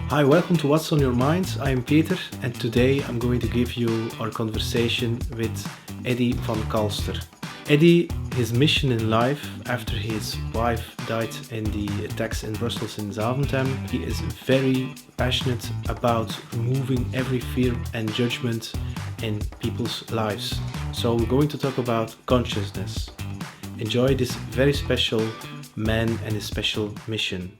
Hi, welcome to What's on Your Mind. I'm Peter, and today I'm going to give you our conversation with Eddy Van Calster. Eddy, his mission in life after his wife died in the attacks in Brussels in Zaventem, he is very passionate about removing every fear and judgment in people's lives. So we're going to talk about consciousness. Enjoy this very special man and his special mission.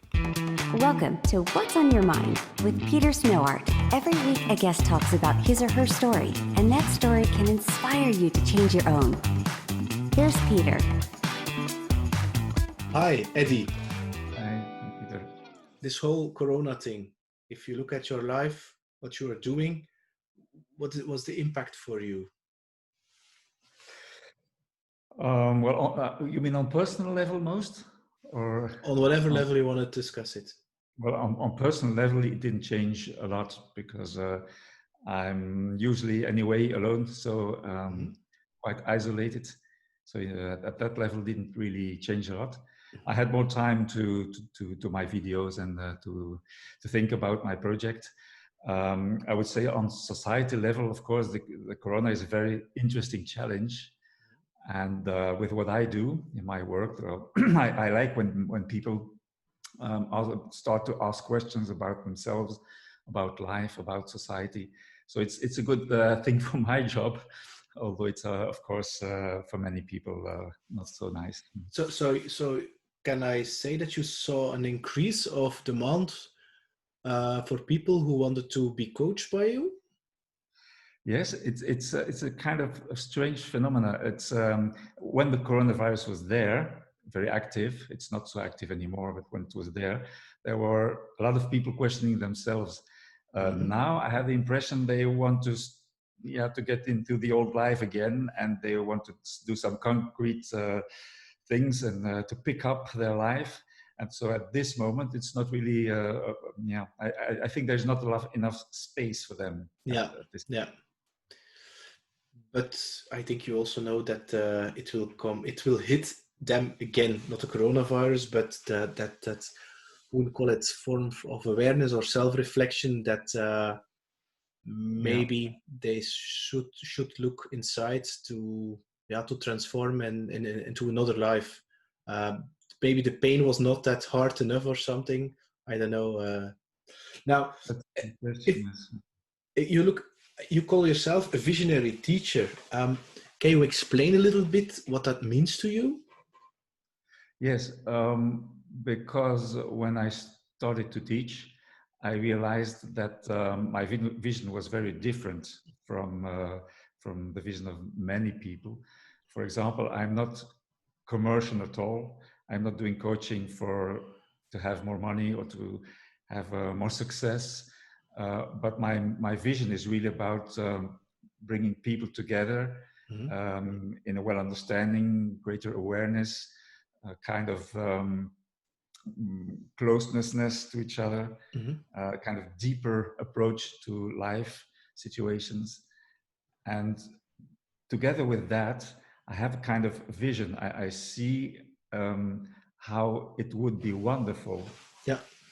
Welcome to What's on Your Mind with Peter Snowart. Every week a guest talks about his or her story, and that story can inspire you to change your own. Here's Peter. Hi, Eddy. Hi, Peter. This whole Corona thing, if you look at your life, what you are doing, what was the impact for you? You mean on personal level most? Or On whatever level you want to discuss it. Well, on personal level, it didn't change a lot because I'm usually anyway alone, so quite isolated. So at that level, didn't really change a lot. I had more time to do my videos and to think about my project. I would say on society level, of course, the Corona is a very interesting challenge. And with what I do in my work, I like when people start to ask questions about themselves, about life, about society. So it's a good thing for my job, although it's of course for many people not so nice. So can I say that you saw an increase of demand for people who wanted to be coached by you? Yes, it's a kind of a strange phenomena. It's when the coronavirus was there, very active. It's not so active anymore, but when it was there were a lot of people questioning themselves. Now I have the impression they want to get into the old life again, and they want to do some concrete things and to pick up their life. And so at this moment, it's not really. I think there's not enough space for them. Yeah. But I think you also know that it will hit them again, not the coronavirus, but that we call it form of awareness or self-reflection that maybe they should look inside to transform and into another life. Maybe the pain was not that hard enough or something. I don't know. Now, if you call yourself a visionary teacher. Can you explain a little bit what that means to you? Yes, because when I started to teach, I realized that my vision was very different from the vision of many people. For example, I'm not commercial at all. I'm not doing coaching to have more money or to have more success. But my vision is really about bringing people together in a well understanding, greater awareness, kind of closeness to each other, kind of deeper approach to life situations. And together with that, I have a kind of vision. I see how it would be wonderful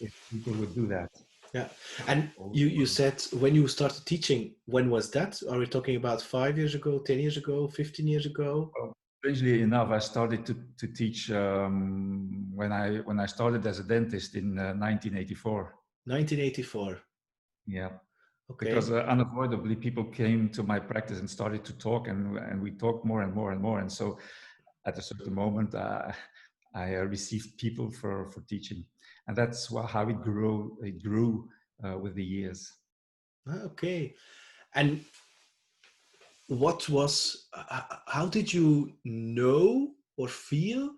if people would do that. Yeah. And you said when you started teaching, when was that? Are we talking about 5 years ago, 10 years ago, 15 years ago? Well, strangely enough, I started to teach when I started as a dentist in 1984. 1984. Yeah. Okay. Because unavoidably people came to my practice and started to talk, and we talked more and more and more. And so at a certain moment, I received people for teaching. And that's how it grew with the years. Okay. And how did you know or feel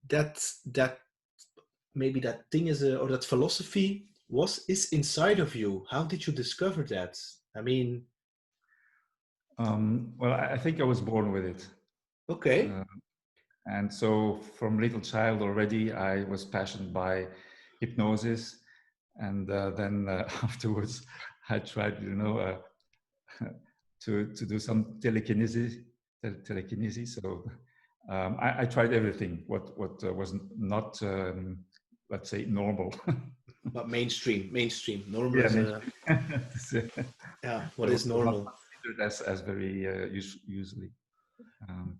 that maybe that thing or that philosophy is inside of you? How did you discover that? I mean, well, I think I was born with it. Okay. And so from little child already, I was passionate by hypnosis. And then afterwards, I tried, to do some telekinesis. So I tried everything. What was not, let's say, normal. But mainstream. Normal Yeah, is what so is not normal? considered as very usually. Um,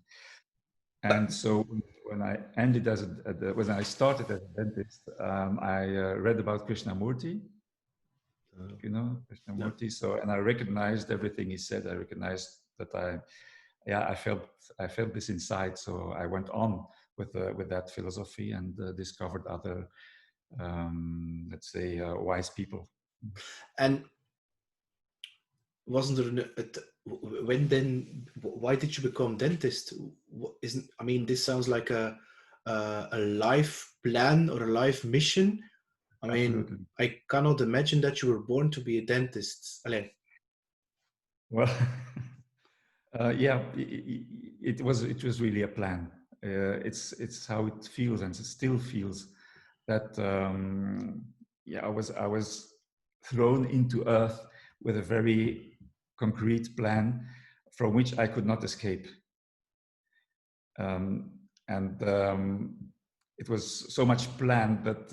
But and so when I ended when I started as a dentist, I read about Krishnamurti. You know no. Krishnamurti. So, and I recognized everything he said. I recognized that I felt this inside. So I went on with that philosophy and discovered other, let's say, wise people. And wasn't there when then? Why did you become dentist? Isn't I mean, this sounds like a life plan or a life mission. I mean, Absolutely. I cannot imagine that you were born to be a dentist. Allez. Well, yeah, it was really a plan. It's how it feels, and it still feels that yeah, I was thrown into earth with a very concrete plan from which I could not escape. Um, and it was so much planned that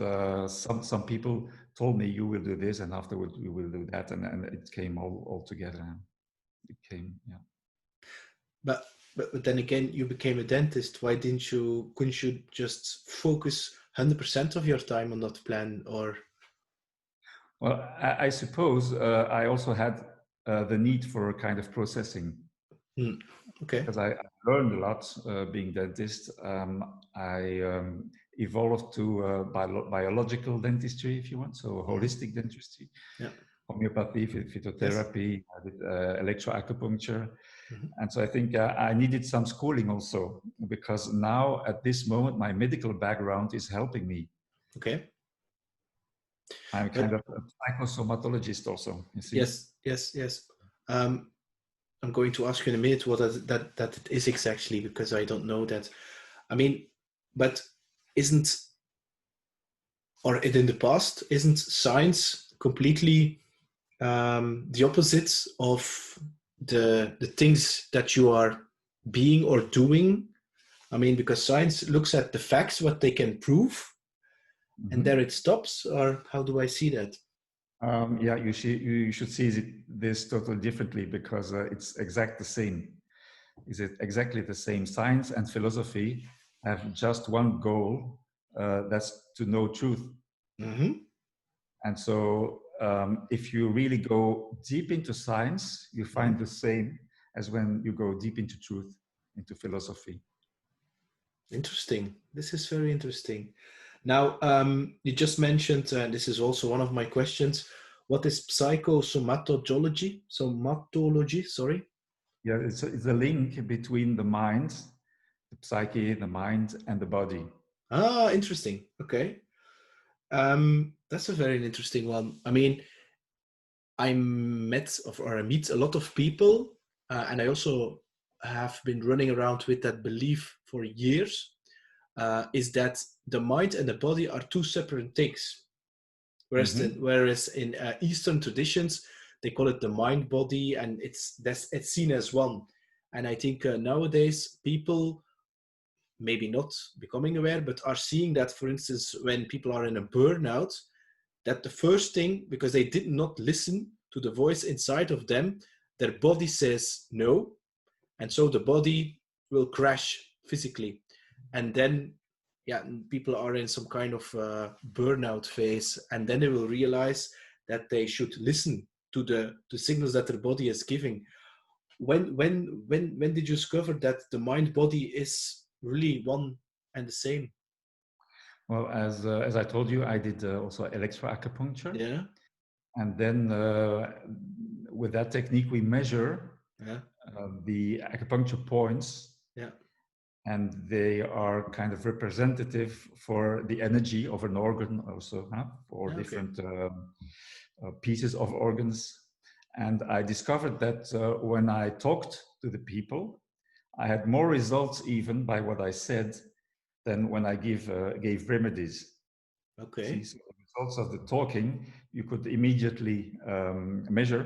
some people told me, you will do this, and afterwards you will do that, and it came all together. It came, yeah. But but then again, you became a dentist. Why couldn't you just focus 100% of your time on that plan? Or Well, I suppose I also had the need for a kind of processing. Okay. Because I learned a lot being dentist. I evolved to biological dentistry, if you want, so holistic dentistry, Yeah. homeopathy, Yes. phytotherapy, I did electroacupuncture. Mhm. And so I think I needed some schooling also, because now at this moment, my medical background is helping me. Okay. I'm kind But of a psychosomatologist also, you see. yes. Um, I'm going to ask you in a minute what that it is exactly, because I don't know that. I mean, but isn't, or in the past, isn't science completely the opposite of the things that you are being or doing? I mean, because science looks at the facts, what they can prove, and there Mm-hmm. it stops. Or how do I see that? Yeah, you should see this totally differently, because it's exact the same. Is it exactly the same? Science and philosophy have just one goal, that's to know truth. Mm-hmm. And so, if you really go deep into science, you Mm-hmm. find the same as when you go deep into truth, into philosophy. Interesting. This is very interesting. Now, you just mentioned, and this is also one of my questions, what is psychosomatology? Somatology, sorry. Yeah, it's a link between the mind, the psyche, the mind, and the body. Ah, interesting. Okay. That's a very interesting one. I mean, I meet a lot of people, and I also have been running around with that belief for years, is that the mind and the body are two separate things. Mm-hmm. Whereas in Eastern traditions, they call it the mind body, and it's seen as one. And I think nowadays people, maybe not becoming aware, but are seeing that, for instance, when people are in a burnout, that the first thing, because they did not listen to the voice inside of them, their body says no, and so the body will crash physically, and then yeah, people are in some kind of burnout phase, and then they will realize that they should listen to the signals that their body is giving. When did you discover that the mind body is really one and the same? Well, as I told you, I did also electroacupuncture, Yeah. and then with that technique, we measure Yeah. the acupuncture points, Yeah. and they are kind of representative for the energy of an organ, also, huh? For Yeah. Okay. different pieces of organs. And I discovered that when I talked to the people, I had more results even by what I said than when I gave remedies. See, Okay. so the results of the talking you could immediately measure.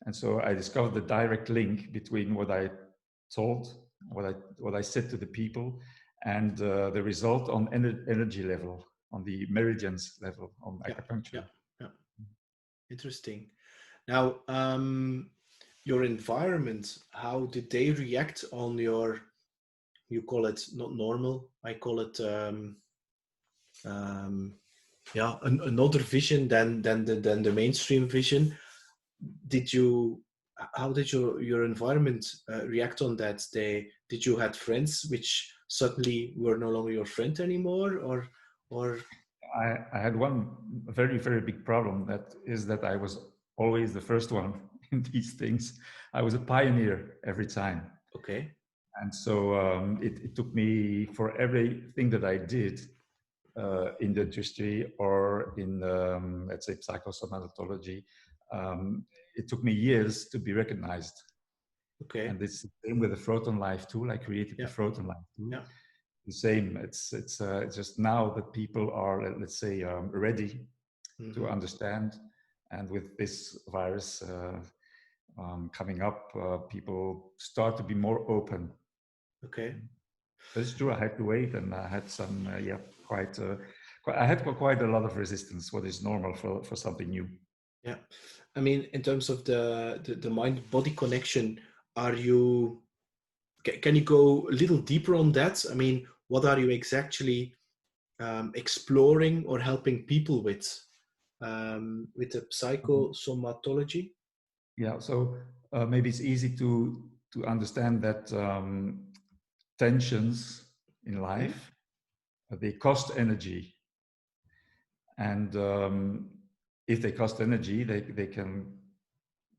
And so I discovered the direct link between what I told, what I said to the people, and the result on energy level the meridians level on acupuncture. Yeah. Interesting. Now, your environment, how did they react on your, you call it not normal, I call it another vision than the mainstream vision. How did your environment react on that? Did you had friends which suddenly were no longer your friend anymore, or I had one very, very big problem, that is that I was always the first one in these things. I was a pioneer every time. okay. And so it took me, for everything that I did in the industry or in, let's say, psychosomatology, it took me years to be recognized. Okay. And it's the same with the Proton Life tool. I created the Proton Life tool. The same. It's just now that people are, let's say, ready to understand. And with this virus coming up, people start to be more open. Okay. But it's true. I had to wait, and I had some, I had quite a lot of resistance. What is normal for something new. Yeah, I mean, in terms of the mind-body connection, can you go a little deeper on that? I mean, what are you exactly exploring or helping people with the psychosomatology? Yeah, so maybe it's easy to understand that tensions in life, they cost energy, and if they cost energy, they can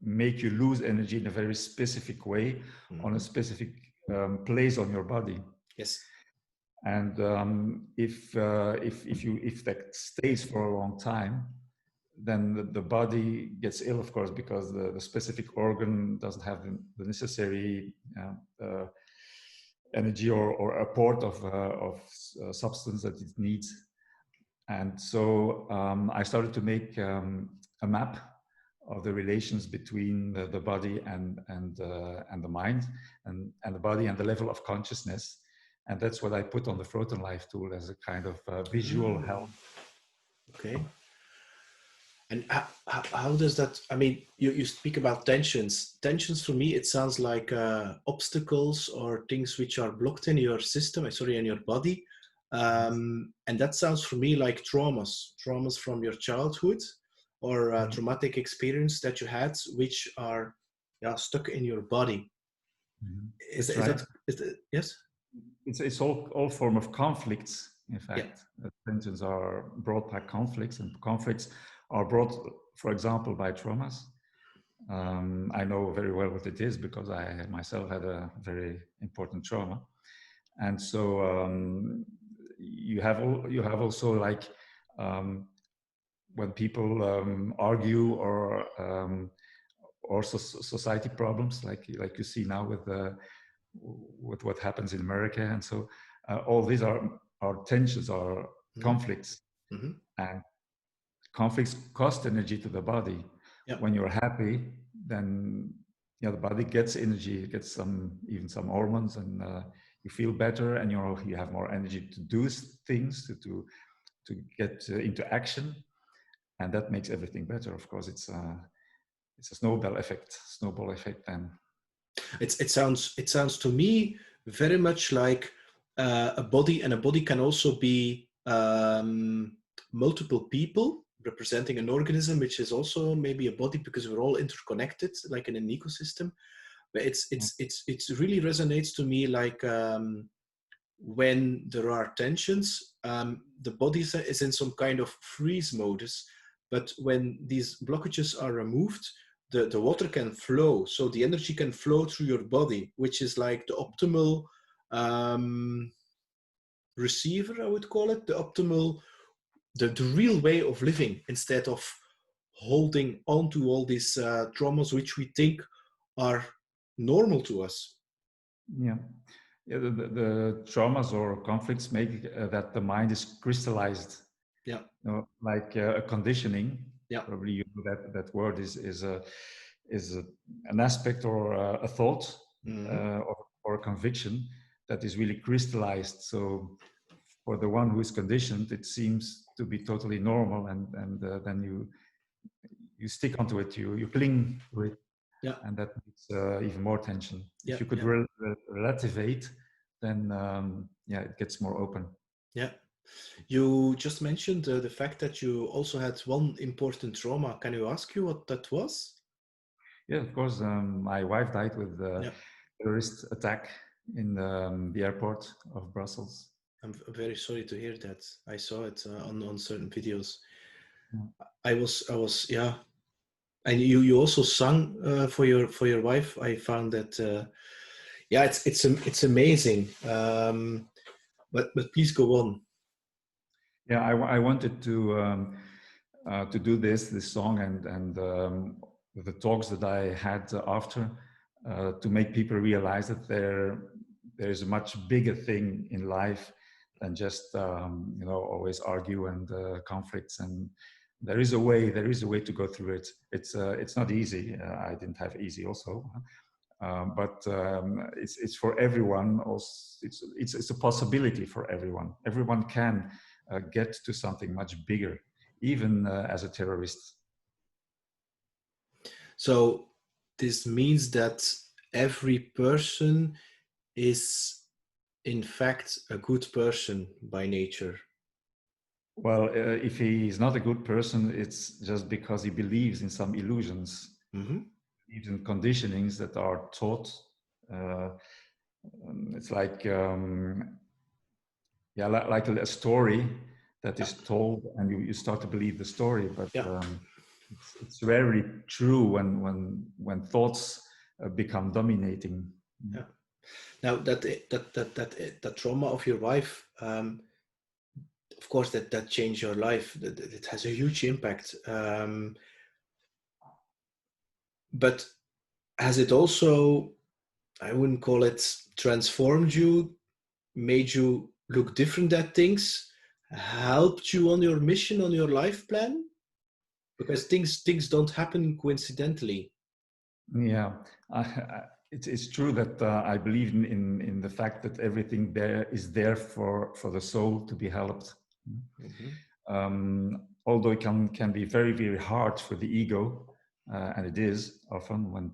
make you lose energy in a very specific way on a specific place on your body. Yes. And if that stays for a long time, then the body gets ill, of course, because the specific organ doesn't have the necessary energy or apport of substance that it needs. And so I started to make a map of the relations between the body and the mind, and the body and the level of consciousness. And that's what I put on the Proton Life tool as a kind of visual help. Okay. And how does that, I mean, you speak about tensions. Tensions, for me, it sounds like obstacles or things which are blocked in your system, in your body. And that sounds for me like traumas from your childhood or traumatic experience that you had, which are stuck in your body. Is that yes? It's all form of conflicts, in fact. Tensions are brought by conflicts, and conflicts are brought, for example, by traumas. I know very well what it is because I myself had a very important trauma. And so you have also, like, when people argue or society problems, like you see now with what happens in America. And so all these are tensions, are conflicts. And conflicts cost energy to the body. When you're happy, then the body gets energy, it gets even some hormones, and you feel better, and you have more energy to do things, to get into action, and that makes everything better. Of course, it's a snowball effect. And it sounds to me very much like a body, and a body can also be multiple people representing an organism, which is also maybe a body, because we're all interconnected, like in an ecosystem. But it really resonates to me like when there are tensions, the body is in some kind of freeze modus. But when these blockages are removed, the water can flow, so the energy can flow through your body, which is like the optimal receiver, I would call it, the optimal, the real way of living, instead of holding on to all these traumas which we think are normal to us. The traumas or conflicts make that the mind is crystallized. Like a conditioning. Probably you know that word is an aspect or a thought or a conviction that is really crystallized. So for the one who is conditioned, it seems to be totally normal, and then you stick onto it, you cling to it, Yeah. and that makes even more tension. Yeah. If you could Yeah. relativate, then it gets more open. Yeah. You just mentioned the fact that you also had one important trauma. Can you ask you what that was? Yeah, of course. My wife died with a Yeah. terrorist attack in the airport of Brussels. I'm very sorry to hear that. I saw it on certain videos. Yeah. I was, yeah. And you also sung for your wife. I found that, yeah, it's amazing. But please go on. Yeah, I wanted to do this song and the talks that I had after to make people realize that there's a much bigger thing in life than just always argue and conflicts, and there is a way to go through it. It's not easy. I didn't have easy also. But it's for everyone. Also, it's a possibility for everyone. Everyone can get to something much bigger, even as a terrorist. So this means that every person is, in fact, a good person by nature. Well, if he is not a good person, it's just because he believes in some illusions, believes in conditionings that are taught. It's like like a story that is told, and you start to believe the story. But it's rarely true when thoughts become dominating. Yeah. Now that trauma of your wife, of course, that changed your life. It has a huge impact. But has it also, I wouldn't call it transformed you, made you look different at things, helped you on your mission, on your life plan? Because things don't happen coincidentally. Yeah, it's true that I believe in the fact that everything there is there for the soul to be helped. Although it can be very, very hard for the ego, and it is often, when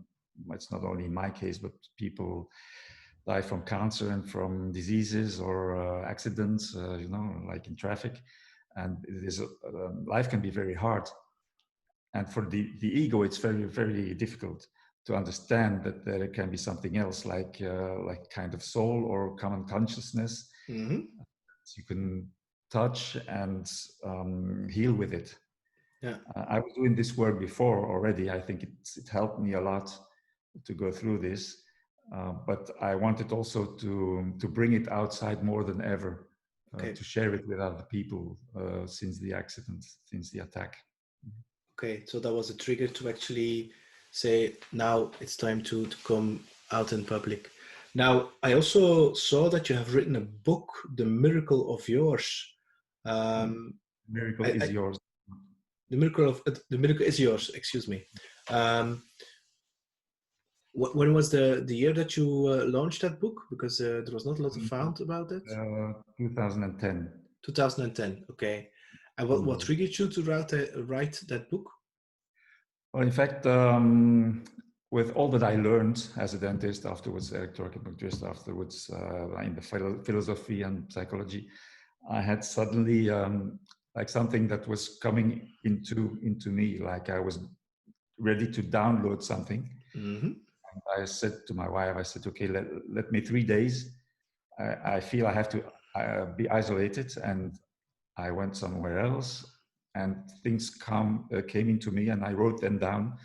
it's not only in my case, but people die from cancer and from diseases or accidents, like in traffic, and it is life can be very hard. And for the ego, it's very, very difficult to understand that there can be something else, like kind of soul or common consciousness. You can touch and heal with it. Yeah. I was doing this work before already. I think it helped me a lot to go through this, but I wanted also to bring it outside more than ever, to share it with other people since the accident, since the attack. Okay, so that was a trigger to actually say, now it's time to come out in public. Now, I also saw that you have written a book, The Miracle of Yours. Miracle is yours. The Miracle is yours, excuse me. When was the year that you launched that book? Because there was not a lot of found about it. 2010. 2010, okay. And what triggered you to write that book? Well, in fact, with all that I learned as a dentist, afterwards electroacupuncturist, afterwards in the philosophy and psychology, I had suddenly like something that was coming into me, like I was ready to download something. And I said to my wife, I said, okay, let me 3 days. I feel I have to be isolated, and I went somewhere else, and things came into me, and I wrote them down.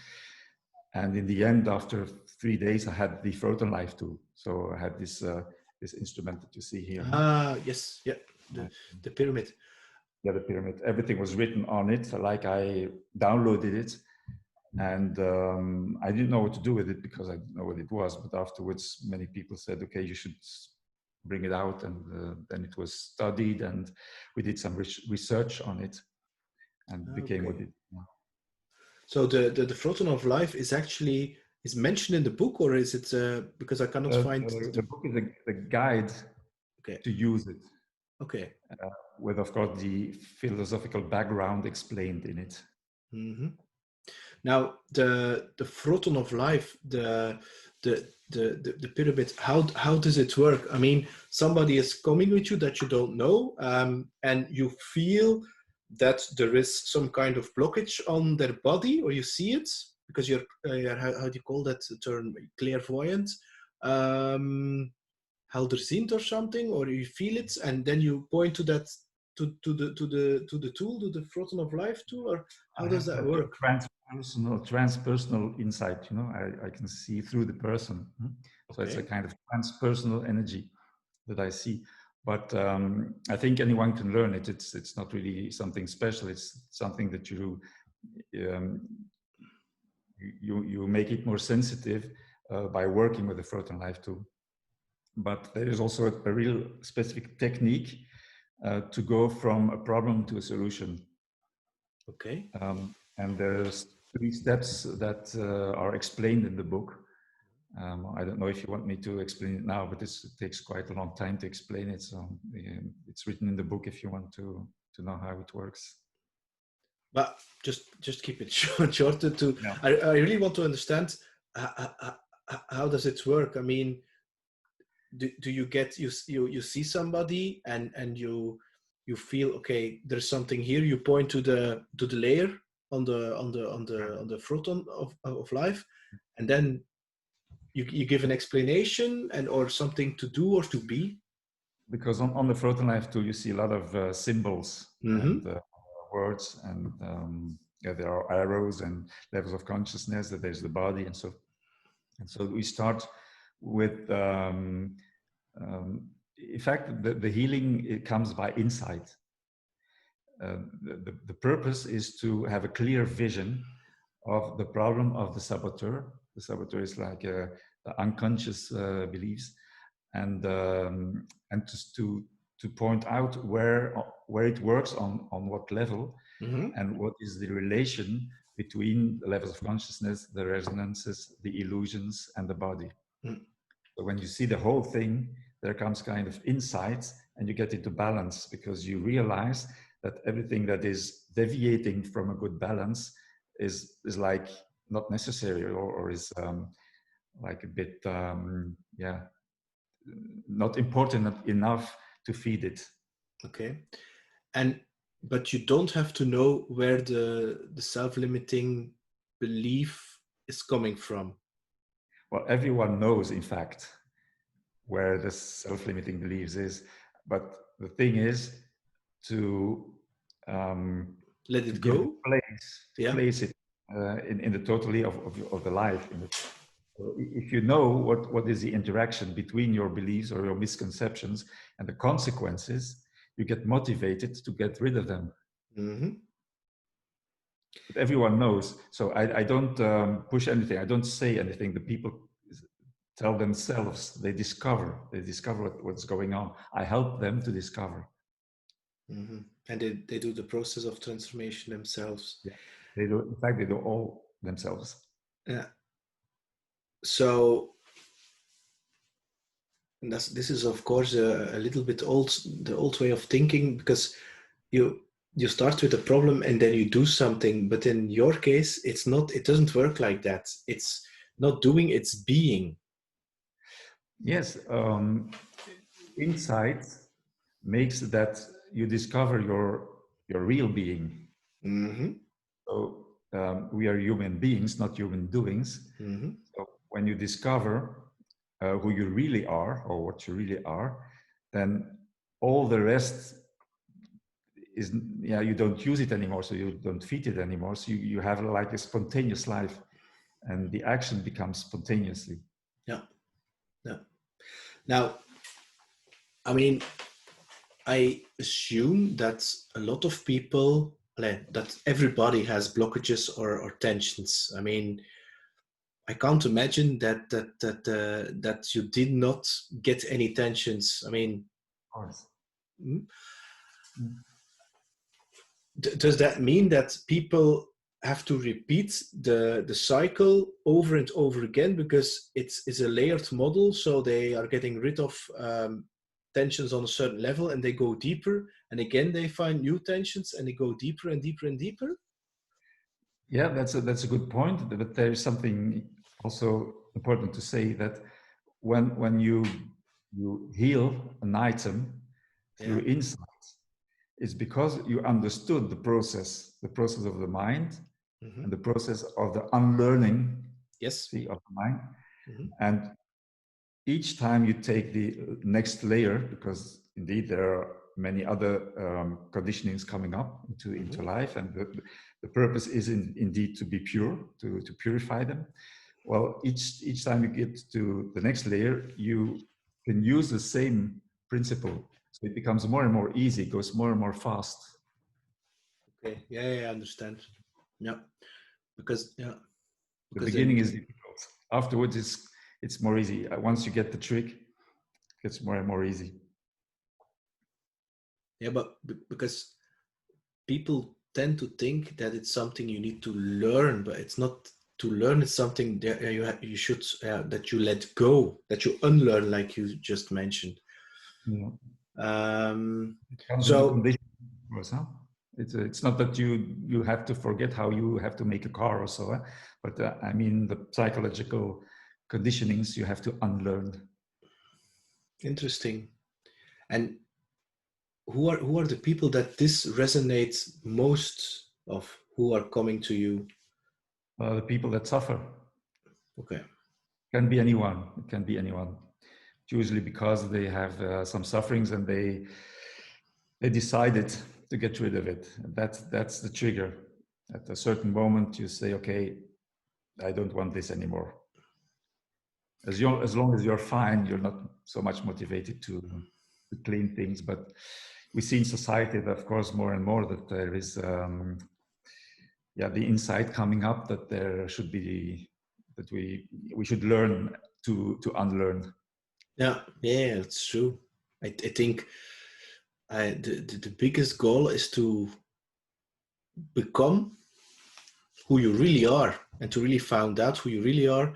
And in the end, after 3 days, I had the Photon Life tool. So I had this instrument that you see here. Yes, yeah, the pyramid. Yeah, the pyramid. Everything was written on it, like I downloaded it. And I didn't know what to do with it because I didn't know what it was. But afterwards, many people said, okay, you should bring it out. And then it was studied, and we did some research on it, and became what it is. So the Photon of Life is actually mentioned in the book, or is it because I cannot find the book is a guide to use it. Okay. With, of course, the philosophical background explained in it. Mm-hmm. Now, the photon of life, the pyramid, how does it work? I mean, somebody is coming with you that you don't know, and you feel that there is some kind of blockage on their body, or you see it because you're how do you call that term? Clairvoyant, helderziend or something, or you feel it, and then you point to that to the tool, to the photon of life tool, or how I does have that a work? transpersonal insight. I can see through the person. So it's a Okay. kind of transpersonal energy that I see. But I think anyone can learn it. It's not really something special. It's something that um, you make it more sensitive by working with the Photon Life tool. But there is also a real specific technique to go from a problem to a solution. Okay. And there's 3 steps that are explained in the book. I don't know if you want me to explain it now, but it takes quite a long time to explain it. So it's written in the book if you want to know how it works. But just keep it short. Yeah. I really want to understand how does it work. I mean, do you get you see somebody and you feel, okay, there's something here. You point to the layer on the photon of life, and then you give an explanation and or something to do or to be. Because on the Photon Life tool, you see a lot of symbols Mm-hmm. and words, and there are arrows and levels of consciousness. That there's the body, and so we start with. In fact, the healing, it comes by insight. The purpose is to have a clear vision of the problem of the saboteur. The saboteur is like the unconscious beliefs, and just to point out where it works on what level, Mm-hmm. and what is the relation between the levels of consciousness, the resonances, the illusions, and the body. Mm. So when you see the whole thing, there comes kind of insight, and you get into balance, because you realize that everything that is deviating from a good balance is like not necessary, or is like a bit not important enough to feed it. Okay. But you don't have to know where the self-limiting belief is coming from. Well, everyone knows, in fact, where the self-limiting beliefs is, but the thing is to Let it give the go. place, to Yeah. place it in the totality of the life. If you know what is the interaction between your beliefs or your misconceptions and the consequences, you get motivated to get rid of them. Mm-hmm. But everyone knows. So I don't push anything. I don't say anything. The people tell themselves. They discover what's going on. I help them to discover. Mm-hmm. And they do the process of transformation themselves. Yeah. They do. In fact, they do all themselves. Yeah. So this is of course a little bit the old way of thinking, because you start with a problem and then you do something, but in your case it doesn't work like that. It's not doing, it's being. Yes, insight makes that you discover your real being. Mm-hmm. So we are human beings, not human doings. Mm-hmm. So when you discover who you really are, or what you really are, then all the rest is, you don't use it anymore, so you don't feed it anymore. So you have like a spontaneous life, and the action becomes spontaneously. Yeah. Yeah. Now, I mean, I assume that a lot of people, that everybody has blockages or tensions. I mean, I can't imagine that you did not get any tensions. I mean, Of course. does that mean that people have to repeat the cycle over and over again because it's a layered model, so they are getting rid of tensions on a certain level, and they go deeper, and again they find new tensions, and they go deeper and deeper and deeper. Yeah, that's a good point. But there is something also important to say, that when you heal an item through insight, it's because you understood the process of the mind, and the process of the unlearning, of the mind. And each time you take the next layer, because indeed there are many other conditionings coming up into life, and the purpose is indeed to be pure, to purify them. Well, each time you get to the next layer, you can use the same principle. So it becomes more and more easy, goes more and more fast. Okay, yeah, I understand. Yeah, because the beginning is difficult. Afterwards, it's more easy. Once you get the trick, it gets more and more easy. Yeah, but because people tend to think that it's something you need to learn, but it's not to learn. It's something that you should that you let go, that you unlearn, like you just mentioned. Yeah. So it's not that you have to forget how you have to make a car or so, but I mean the psychological conditionings you have to unlearn. Interesting. And who are the people that this resonates most of, who are coming to you? The people that suffer. Okay. Can be anyone. It can be anyone. Usually because they have some sufferings, and they decided to get rid of it. That's the trigger. At a certain moment, you say, "Okay, I don't want this anymore." As long as you're fine, you're not so much motivated to clean things. But we see in society that, of course, more and more that there is, the insight coming up that there should be, that we should learn to unlearn. Yeah, it's true. I think the biggest goal is to become who you really are, and to really find out who you really are,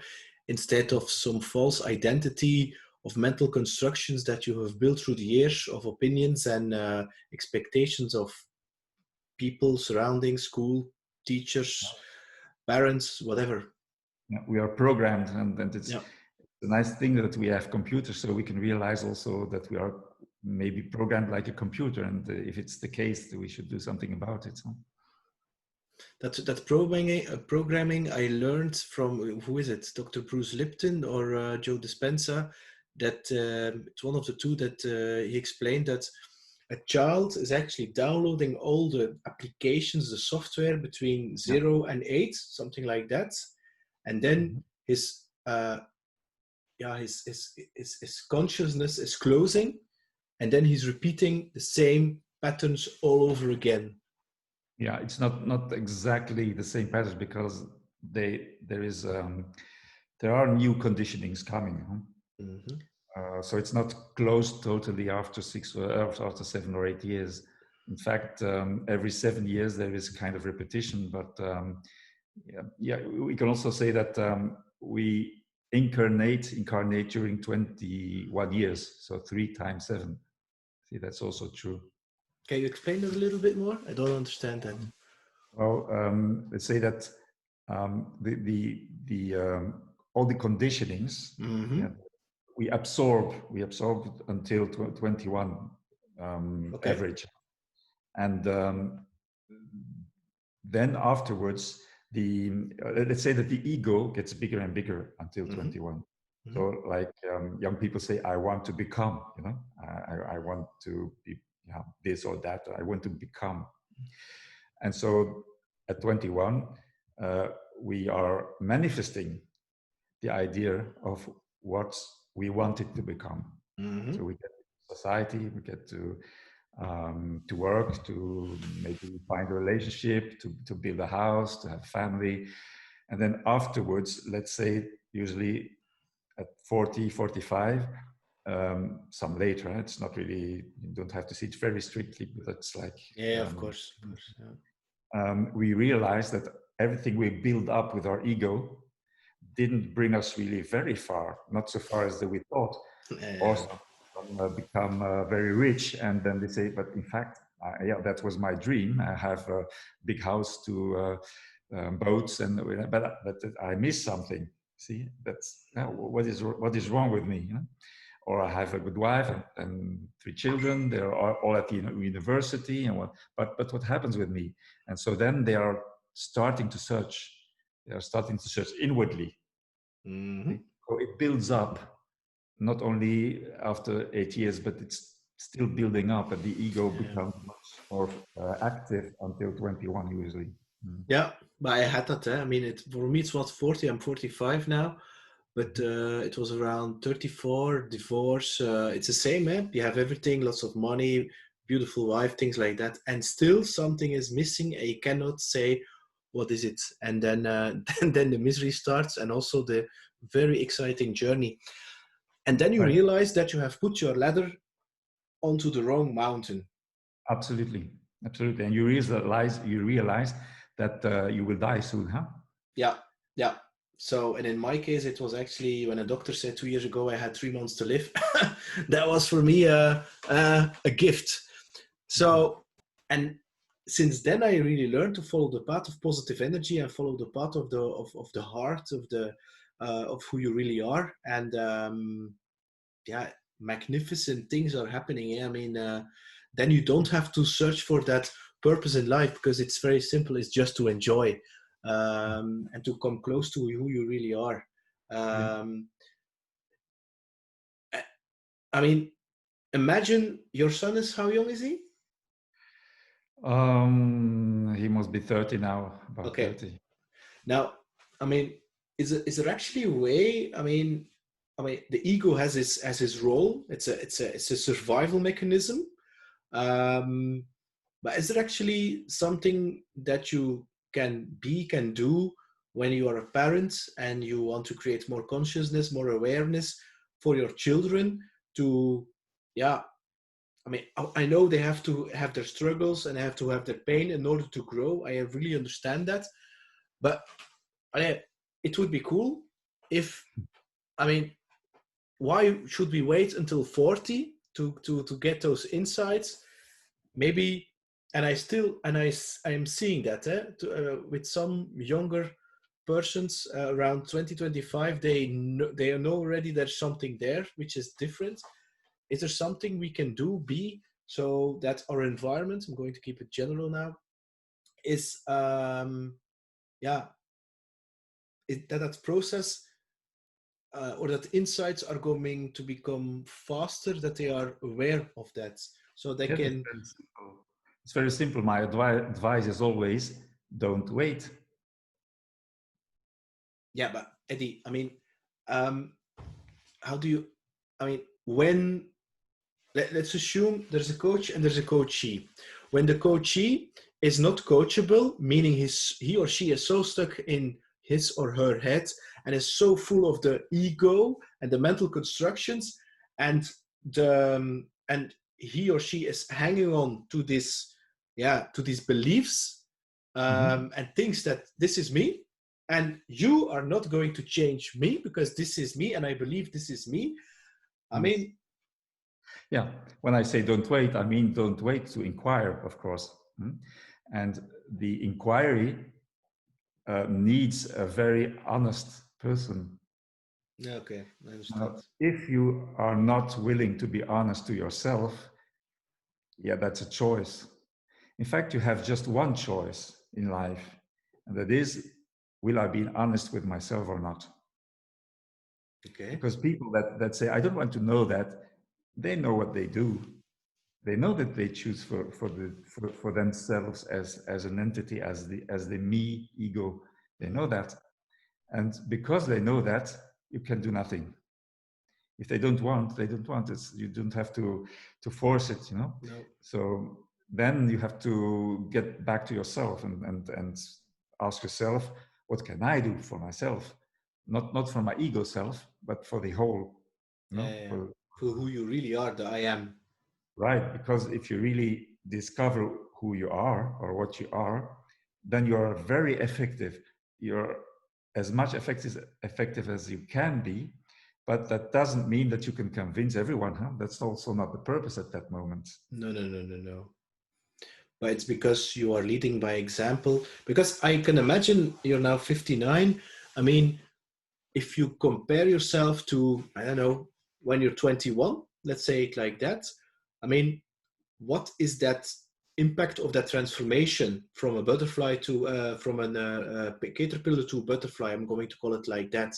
instead of some false identity of mental constructions that you have built through the years, of opinions and expectations of people, surroundings, school, teachers, parents, whatever. Yeah, we are programmed, and it's a nice thing that we have computers, so we can realize also that we are maybe programmed like a computer, and if it's the case, we should do something about it. So. That programming I learned from, who is it, Dr. Bruce Lipton or Joe Dispenza, that it's one of the two, that he explained that a child is actually downloading all the applications, the software between 0 and 8, something like that, and then his consciousness is closing, and then he's repeating the same patterns all over again. Yeah, it's not exactly the same patterns, because there are new conditionings coming. So it's not closed totally after 7 or 8 years. In fact, every 7 years there is kind of repetition. But we can also say that we incarnate during 21 years, so 3 times 7. See, that's also true. Can you explain that a little bit more? I don't understand that. Well, let's say that all the conditionings we absorb until 21 average, and then afterwards let's say that the ego gets bigger and bigger until 21. So like young people say, I want to become, I want to be this or that, I want to become. And so at 21, we are manifesting the idea of what we wanted to become. So we get to society, we get to work, to maybe find a relationship, to build a house, to have family. And then afterwards, let's say usually at 40, 45, some later, it's not really, you don't have to see it very strictly, but it's like... of course. We realize that everything we build up with our ego didn't bring us really very far, not so far as we thought, or become very rich, and then they say, but in fact, yeah, that was my dream. I have a big house to boats, and but I miss something. See, that's what is wrong with me, you know? Or I have a good wife and 3 children. They're all at the university, and but what happens with me? And so then they are starting to search. They are starting to search inwardly. Mm-hmm. So it builds up, not only after 8 years, but it's still building up, and the ego becomes much more active until 21 usually. Yeah, but I had that. I mean, for me it's not 40. I'm 45 now, but it was around 34. Divorce. It's the same. You have everything, lots of money, beautiful wife, things like that, and still something is missing, and you cannot say what is it. And then then the misery starts, and also the very exciting journey. And then you Right. realize that you have put your ladder onto the wrong mountain. Absolutely, absolutely, and you realize that you will die soon, huh? Yeah, yeah. So, and in my case, it was actually when a doctor said 2 years ago I had 3 months to live. That was for me a gift. So, and since then, I really learned to follow the path of positive energy and follow the path of the heart of who you really are. And yeah, magnificent things are happening. I mean, then you don't have to search for that purpose in life because it's very simple. It's just to enjoy and to come close to who you really are. Yeah. I mean, imagine your son is, how young is he? He must be 30 now, about Okay. 30. Now, I mean, is there actually a way? I mean, the ego has his role. It's a survival mechanism. Um, but is there actually something that you can do when you are a parent and you want to create more consciousness, more awareness for your children to, yeah, I mean, I know they have to have their struggles and they have to have their pain in order to grow. I really understand that. But it would be cool if, I mean, why should we wait until 40 to get those insights? Maybe, and I am seeing that with some younger persons around 2025, they know already there's something there which is different. Is there something we can do, so that our environment, I'm going to keep it general now, is yeah, that process or that insights are going to become faster, that they are aware of that, so they Yes, can. it's very simple. My advice is always don't wait. Yeah, but Eddy, I mean, how do you, I mean, when, let's assume there's a coach and there's a coachee. When the coachee is not coachable, meaning he or she is so stuck in his or her head and is so full of the ego and the mental constructions, and and he or she is hanging on to this, yeah, to these beliefs, and thinks that this is me, and you are not going to change me because this is me and I believe this is me. I Yes. mean, Yeah, when I say don't wait, I mean don't wait to inquire, of course. And the inquiry needs a very honest person. okay, I understand. If you are not willing to be honest to yourself, yeah, that's a choice. In fact, you have just one choice in life, and that is, will I be honest with myself or not? Okay. Because people that say, I don't want to know that, they know what they do. They know that they choose for themselves as an entity, as the me ego. They know that. And because they know that, you can do nothing. If they don't want, they don't want. You don't have to force it, you know. No. So then you have to get back to yourself and ask yourself, what can I do for myself? Not for my ego self, but for the whole, you know, For who you really are, the I am. right. Because if you really discover who you are or what you are, then you're very effective. You're as much effective as you can be, But that doesn't mean that you can convince everyone. Huh? That's also not the purpose at that moment. No. But it's because you are leading by example. Because I can imagine you're now 59. I mean, if you compare yourself to, I don't know, when you're 21, let's say it like that. I mean, what is that impact of that transformation from a butterfly to, from a caterpillar to a butterfly? I'm going to call it like that,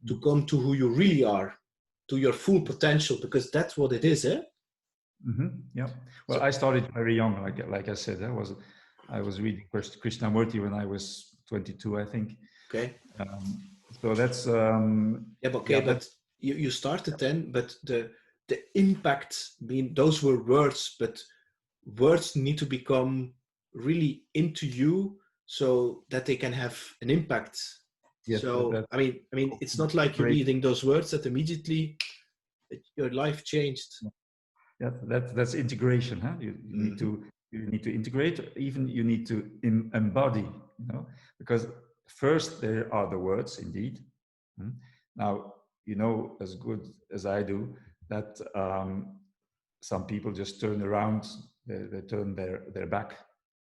to come to who you really are, to your full potential, because that's what it is, eh? Yeah. Well, So, I started very young, like I said. I was reading Krishnamurti when I was 22, I think. okay. So that's Yeah, but okay, but you started then, but the impact, mean those were words, but words need to become really into you so that they can have an impact. yes, So that I mean, it's not like you're great. reading those words that immediately your life changed. Yeah, that's integration. Huh? You need to integrate. Even you need to embody. You know, because first there are the words, indeed. Now you know as good as I do that some people just turn around. They turn their back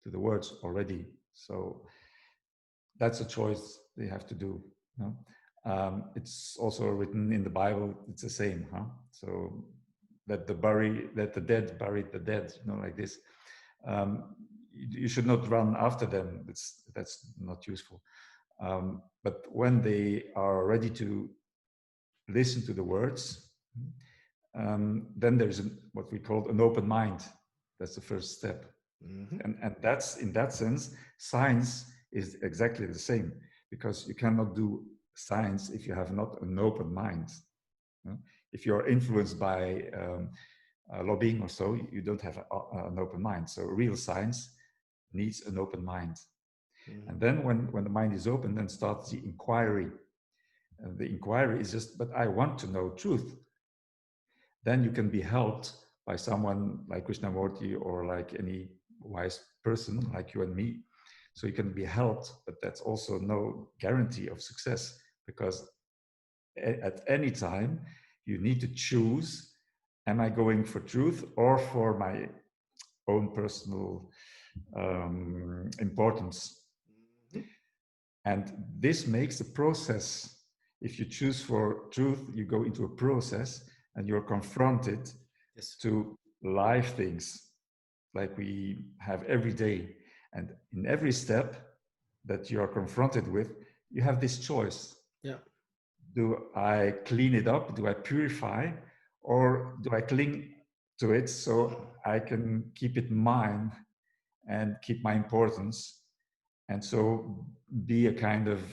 to the words already. So that's a choice they have to do. You know? It's also written in the Bible. It's the same. Huh? So that the dead buried the dead, you know, like this. You should not run after them. That's not useful. But when they are ready to listen to the words, then there's what we call an open mind. That's the first step. And that's, in that sense, science is exactly the same, because you cannot do science if you have not an open mind. You know? If you're influenced by lobbying or so, you don't have an open mind. So real science needs an open mind. And then when the mind is open, then starts the inquiry. And the inquiry is just, but I want to know truth. Then you can be helped by someone like Krishnamurti or like any wise person like you and me. So you can be helped, but that's also no guarantee of success, because at any time you need to choose, am I going for truth or for my own personal importance? And this makes the process, if you choose for truth, you go into a process and you're confronted to live things like we have every day. And in every step that you are confronted with, you have this choice. Yeah. Do I clean it up? Do I purify? Or do I cling to it so I can keep it mine and keep my importance? And so be a kind of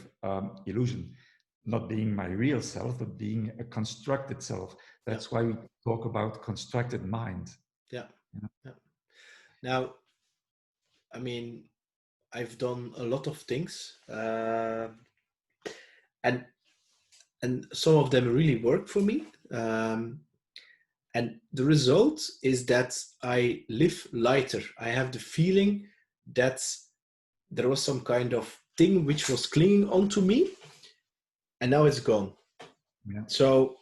illusion, not being my real self, but being a constructed self. That's why we talk about constructed mind. Yeah. Now, I mean, I've done a lot of things, and some of them really work for me. And the result is that I live lighter. I have the feeling that there was some kind of thing which was clinging onto me, and now it's gone. Yeah. So,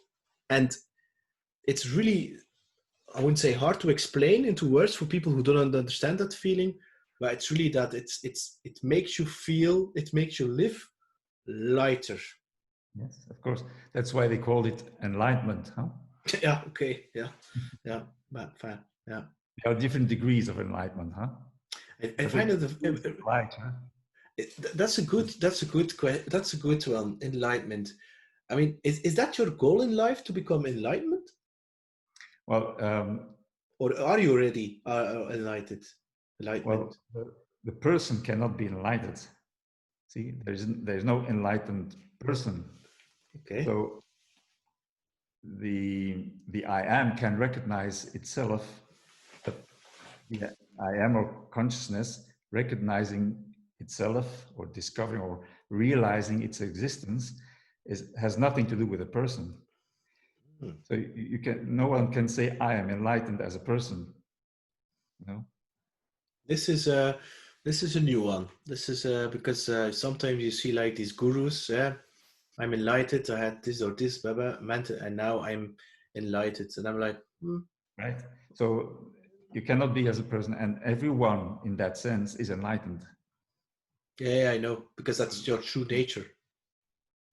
and it's really, I wouldn't say hard to explain into words for people who don't understand that feeling, but it's really that it makes you feel, it makes you live lighter. Yes, of course. That's why they called it enlightenment, huh? Yeah. Okay. Yeah. Fine. Yeah. There are different degrees of enlightenment, huh? I find it light, huh? That's a good one. Enlightenment. I mean, is that your goal in life, to become enlightenment? Well, or are you already enlightened? Well, the person cannot be enlightened. See, there's no enlightened person. Okay. So the I am can recognize itself, but the I am or consciousness recognizing itself or discovering or realizing its existence has nothing to do with a person. So no one can say I am enlightened as a person. You know? This is a new one. This is because sometimes you see like these gurus, I'm enlightened, I had this or this, blah, blah, mental, and now I'm enlightened. And I'm like, right? So you cannot be as a person, and everyone in that sense is enlightened. yeah, I know, because that's your true nature.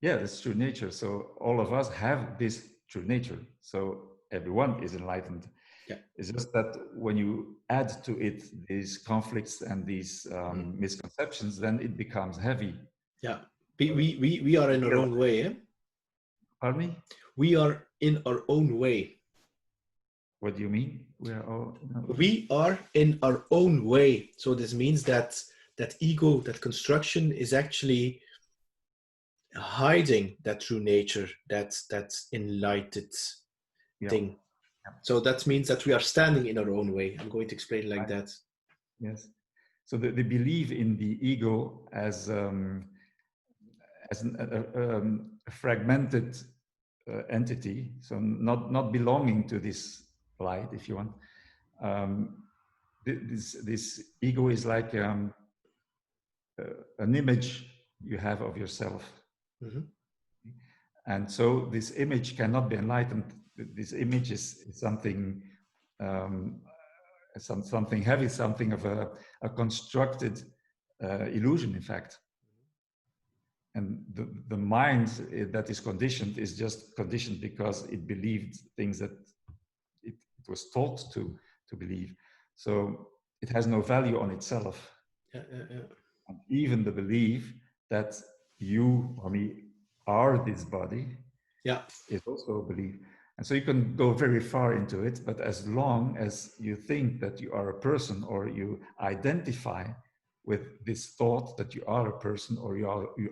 Yeah, that's true nature. So all of us have this true nature. So everyone is enlightened. Yeah. It's just that when you add to it these conflicts and these misconceptions, then it becomes heavy. Yeah. We are in our own way, eh? Pardon me? We are in our own way. What do you mean? We are all. We are in our own way. So this means that that ego, that construction, is actually hiding that true nature, that enlightened thing. Yeah. So that means that we are standing in our own way. I'm going to explain like that. Yes. So they believe in the ego as a fragmented entity, so not belonging to this light, if you want. This ego is like an image you have of yourself. Mm-hmm. And so this image cannot be enlightened. This image is something something heavy, something of a constructed illusion, in fact. And the mind that is conditioned is just conditioned because it believed things that it was taught to believe. So it has no value on itself. Yeah. And even the belief that you or me are this body is also a belief. And so you can go very far into it, but as long as you think that you are a person, or you identify with this thought that you are a person, or you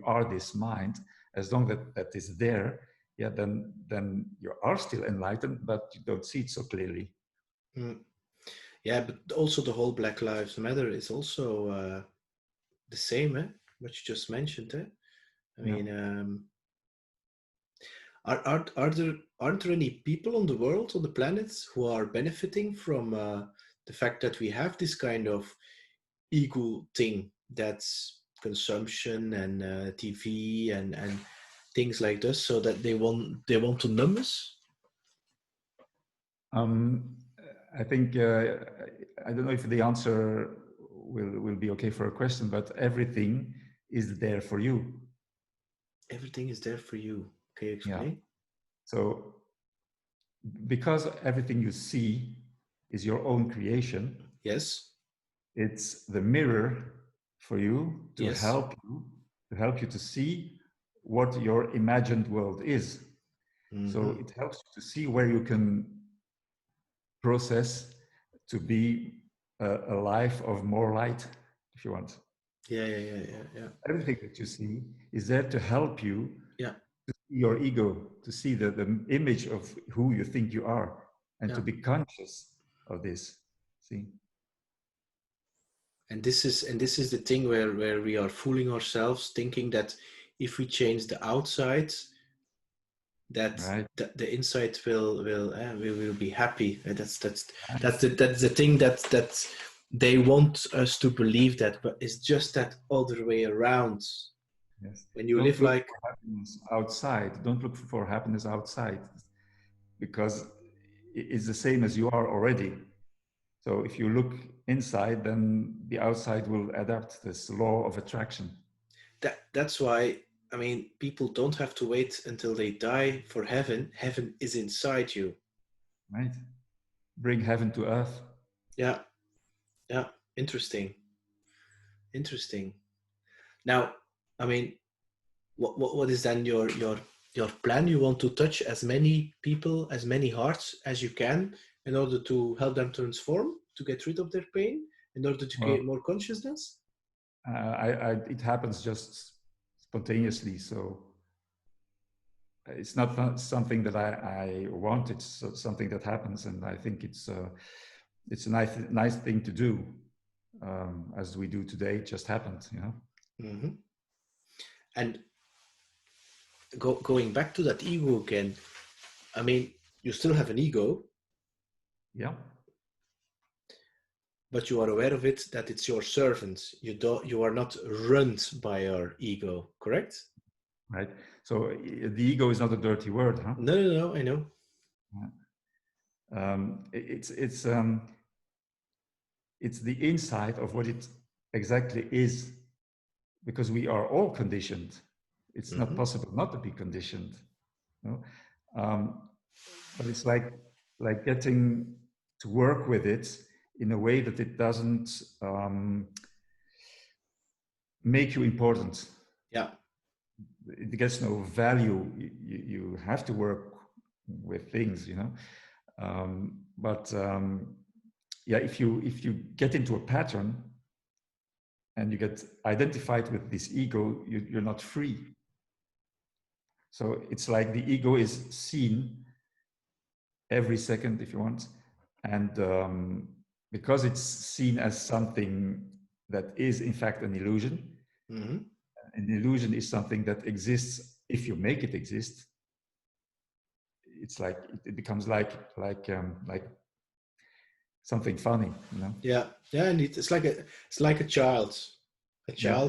are this mind, as long as that is there, yeah, then you are still enlightened, but you don't see it so clearly. Yeah, but also the whole Black Lives Matter is also the same, what you just mentioned. I mean, aren't there any people on the world, on the planets, who are benefiting from the fact that we have this kind of ego thing, that's consumption and TV and things like this, so that they want to numb us? I think I don't know if the answer will be okay for a question, but everything is there for you. Everything is there for you. Can you explain? Yeah. So because everything you see is your own creation, Yes. it's the mirror for you to Yes. help you to see what your imagined world is. So it helps you to see where you can process to be a life of more light, if you want. Yeah. Everything that you see is there to help you to see your ego, to see the image of who you think you are, and to be conscious of this. See? And this is the thing where we are fooling ourselves, thinking that if we change the outside, that the inside will be happy. That's the thing that they want us to believe that, but it's just that other way around. Yes. When you Don't live look like for happiness outside. Don't look for happiness outside, because it's the same as you are already. So if you look inside, then the outside will adapt, this law of attraction. That's why, I mean, people don't have to wait until they die for heaven. Heaven is inside you. Right? Bring heaven to earth. Yeah. Interesting. Now, I mean, what is then your plan? You want to touch as many people, as many hearts as you can, in order to help them transform, to get rid of their pain, in order to create more consciousness? It happens just spontaneously, so it's not something that I want. It's something that happens, and I think it's a nice thing to do, as we do today. It just happened, you know. Mm-hmm. And going back to that ego again, I mean, you still have an ego. Yeah. But you are aware of it, that it's your servant. You are not run by your ego, correct? right? So the ego is not a dirty word, huh? No, I know. It's the insight of what it exactly is, because we are all conditioned. It's not possible not to be conditioned, no? But it's like getting to work with it in a way that it doesn't make you important. Yeah. It gets no value. You have to work with things, you know. Yeah, if you get into a pattern and you get identified with this ego, you're not free. So it's like the ego is seen every second, if you want, and because it's seen as something that is in fact an illusion. An illusion is something that exists if you make it exist. It's like it becomes like something funny, you know. Yeah, and it's like a child,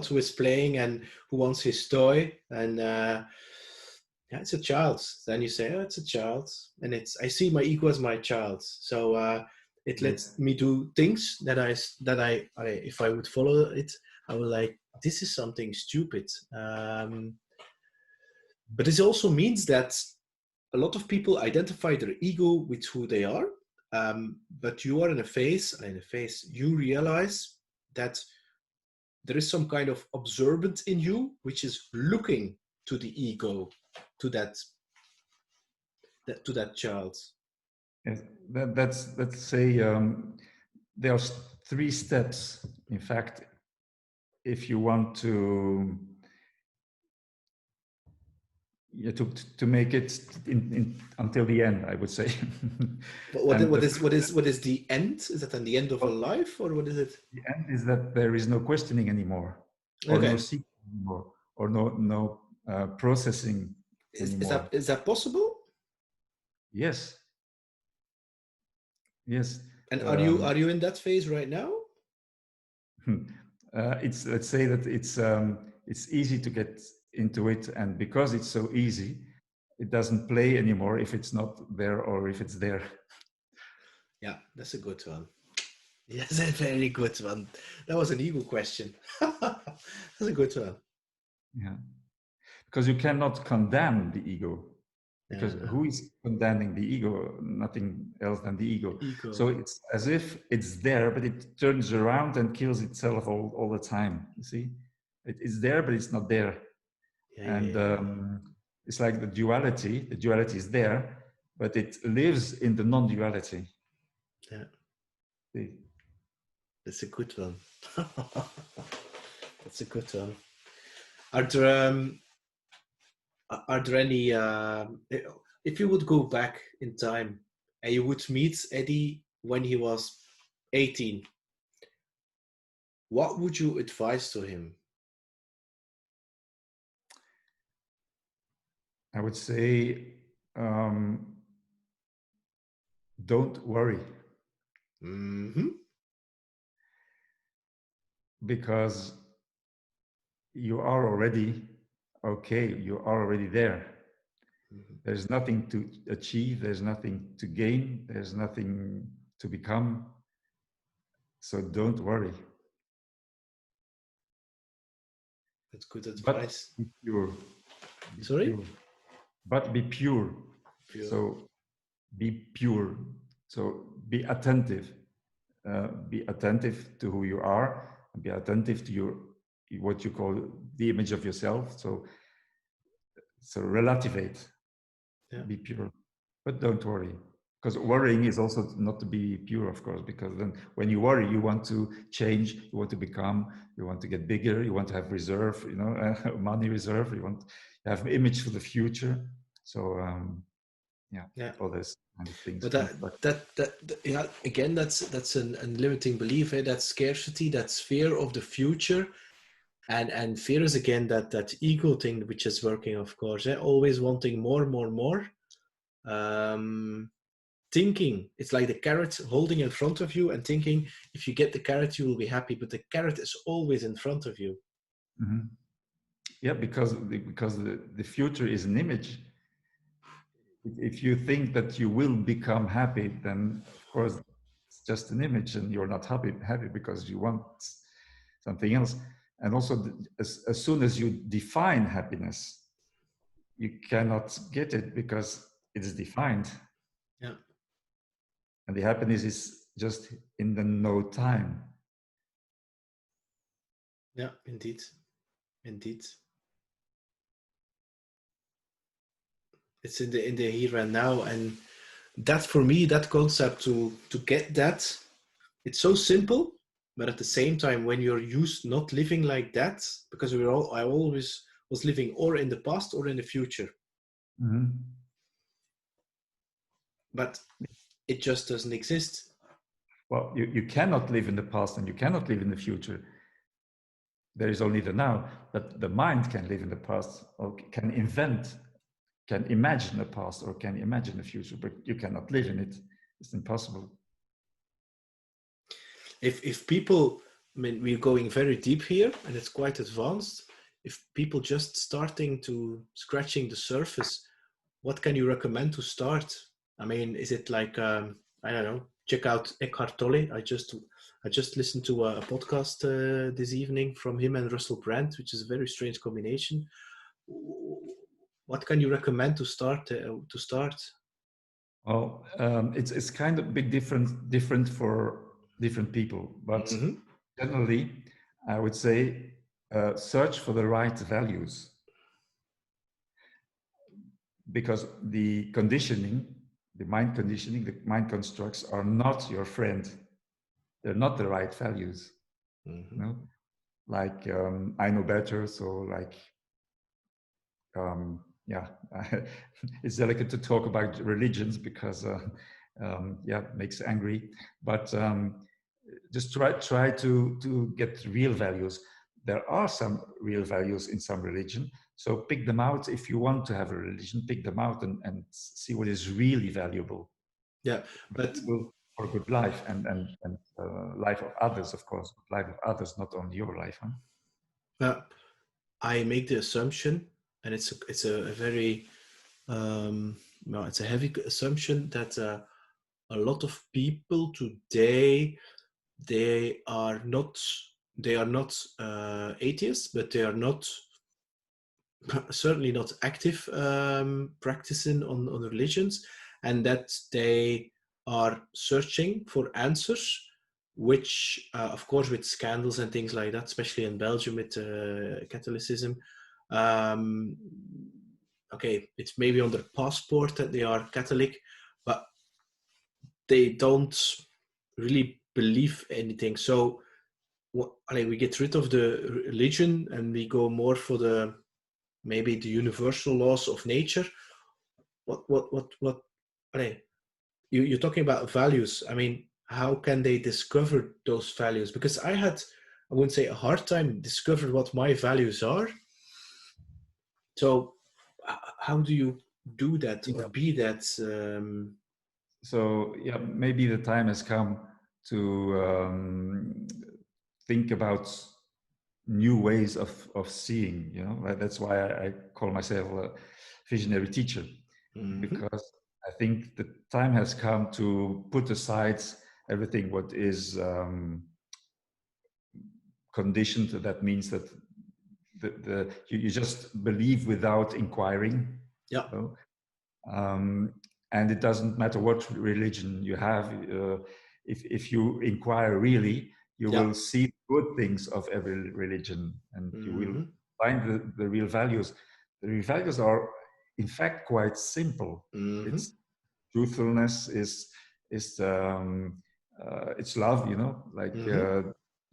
who is playing and who wants his toy, and yeah, it's a child. Then you say, oh, it's a child, and I see my ego as my child, so it lets me do things that I if I would follow it, I would like, this is something stupid. But this also means that a lot of people identify their ego with who they are. But you are in a phase, you realize that there is some kind of observant in you which is looking to the ego, to that child. Yes, let's say there are 3 steps. In fact, if you want to make it until the end, I would say. But what is the end? Is that at the end of a life, or what is it? The end is that there is no questioning anymore, or no seeking anymore, or no processing anymore. Is that possible? Yes. Yes. And are you in that phase right now? Let's say that it's easy to get into it, and because it's so easy, it doesn't play anymore if it's not there or if it's there. Yeah, that's a good one. Yes, a very good one. That was an ego question. That's a good one. Yeah, because you cannot condemn the ego, because who is condemning the ego? Nothing else than the ego. So it's as if it's there, but it turns around and kills itself all the time. You see, it is there, but it's not there. It's like the duality. The duality is there, but it lives in the non-duality. Yeah. See? That's a good one. That's a good one. Are there any, if you would go back in time and you would meet Eddy when he was 18, what would you advise to him? I would say, don't worry. Because you are already okay, you are already there. There's nothing to achieve, there's nothing to gain, there's nothing to become. So don't worry. That's good advice. But be pure. Sorry? Pure. But be pure. Pure. So be pure. So be attentive. Be attentive to who you are. Be attentive to what you call the image of yourself. So relativate. Yeah. Be pure. But don't worry. Because worrying is also not to be pure, of course, because then when you worry, you want to change, you want to become, you want to get bigger, you want to have reserve, money reserve, you want to have image for the future. So, all those kind of things. But again, that's a limiting belief. That scarcity, that's fear of the future. And fear is again that ego thing, which is working, of course, always wanting more. Thinking it's like the carrot holding in front of you and thinking if you get the carrot you will be happy, but the carrot is always in front of you. Yeah, because the future is an image. If you think that you will become happy, then of course it's just an image, and you're not happy because you want something else. And also, as soon as you define happiness, you cannot get it because it is defined. Yeah. And the happiness is just in the no time. Yeah, indeed. Indeed. It's in the here and now. And that, for me, that concept to get that, it's so simple, but at the same time, when you're used not living like that, because I always was living or in the past or in the future. Mm-hmm. But it just doesn't exist. Well, you cannot live in the past and you cannot live in the future. There is only the now, but the mind can live in the past, or can invent, can imagine the past, or can imagine the future, but you cannot live in it. It's impossible. If people, I mean, we're going very deep here and it's quite advanced. If people just starting to scratching the surface, what can you recommend to start? I mean, is it like, I don't know, check out Eckhart Tolle. I just listened to a podcast this evening from him and Russell Brand, which is a very strange combination. What can you recommend to start? Well, it's kind of big different for different people, but Mm-hmm. generally, I would say search for the right values, because the conditioning, the mind conditioning, the mind constructs are not your friend. They're not the right values. Mm-hmm. You know, like I know better, so like yeah, it's delicate to talk about religions because yeah, it makes angry. But just try to get real values. There are some real values in some religion, so pick them out. If you want to have a religion, pick them out and see what is really valuable. Yeah, but Valuable for good life and life of others, of course, life of others, not only your life. Huh? I make the assumption, and it's a very no, it's a heavy assumption that a lot of people today they are not atheists, but they are not certainly not active practicing on religions, and that they are searching for answers, which of course with scandals and things like that, especially in Belgium with Catholicism, um, okay, it's maybe on their passport that they are Catholic, but they don't really believe anything. So we get rid of the religion and we go more for the maybe the universal laws of nature. What you're talking about values. I mean, how can they discover those values? Because I wouldn't say a hard time discover what my values are. So how do you do that or be that? So yeah, maybe the time has come to think about new ways of seeing. You know, right? That's why I call myself a visionary teacher, because I think the time has come to put aside everything what is conditioned. That means that you just believe without inquiring. Yeah. You know? And it doesn't matter what religion you have. If you inquire really, you Yeah. will see good things of every religion, and you will find the real values. The real values are, in fact, quite simple. It's truthfulness, is it's love. You know, like